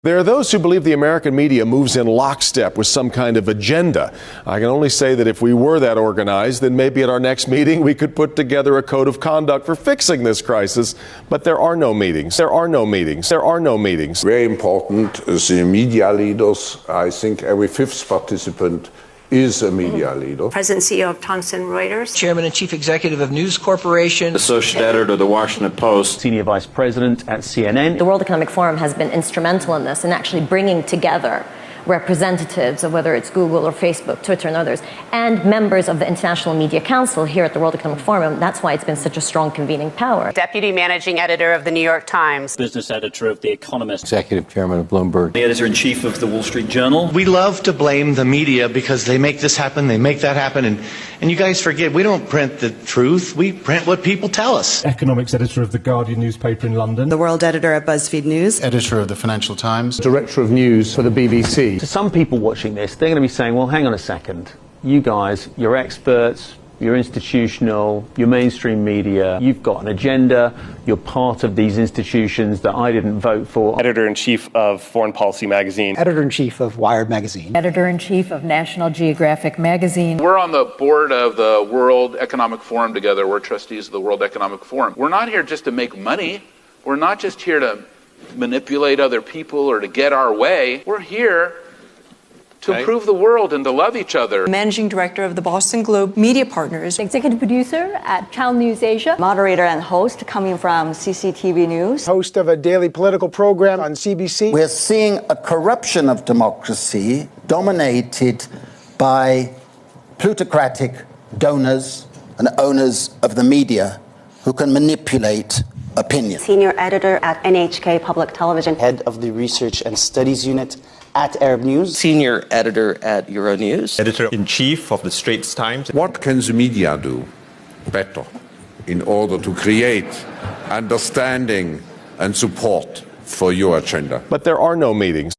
There are those who believe the American media moves in lockstep with some kind of agenda. I can only say that if we were that organized, then maybe at our next meeting we could put together a code of conduct for fixing this crisis. But there are no meetings. There are no meetings. There are no meetings. Very important, the media leaders. I think every fifth participant is a media leader. President and CEO of Thomson Reuters. Chairman and Chief Executive of News Corporation. Associate Editor of the Washington Post. Senior Vice President at CNN. The World Economic Forum has been instrumental in this, in actually bringing together representatives of whether it's Google or Facebook, Twitter and others, and members of the International Media Council here at the World Economic Forum. That's why it's been such a strong convening power. Deputy Managing Editor of the New York Times. Business Editor of The Economist. Executive Chairman of Bloomberg. The Editor-in-Chief of the Wall Street Journal. We love to blame the media because they make this happen, they make that happen, and you guys forget, we don't print the truth, we print what people tell us. Economics Editor of The Guardian newspaper in London. The World Editor at BuzzFeed News. Editor of the Financial Times. Director of News for the BBC. To some people watching this, they're going to be saying, well, hang on a second. You guys, you're experts, you're institutional, you're mainstream media, you've got an agenda, you're part of these institutions that I didn't vote for. Editor-in-Chief of Foreign Policy Magazine. Editor-in-Chief of Wired Magazine. Editor-in-Chief of National Geographic Magazine. We're on the board of the World Economic Forum together. We're trustees of the World Economic Forum. We're not here just to make money. We're not just here to manipulate other people or to get our way. We're here to improve the world and to love each other. Managing Director of the Boston Globe Media Partners. Executive Producer at Channel News Asia. Moderator and host coming from CCTV News. Host of a daily political program on CBC. We're seeing a corruption of democracy dominated by plutocratic donors and owners of the media who can manipulate opinion. Senior Editor at NHK Public Television. Head of the Research and Studies Unit at Arab News. Senior Editor at Euronews. Editor-in-Chief of the Straits Times. What can the media do better in order to create understanding and support for your agenda? But there are no meetings.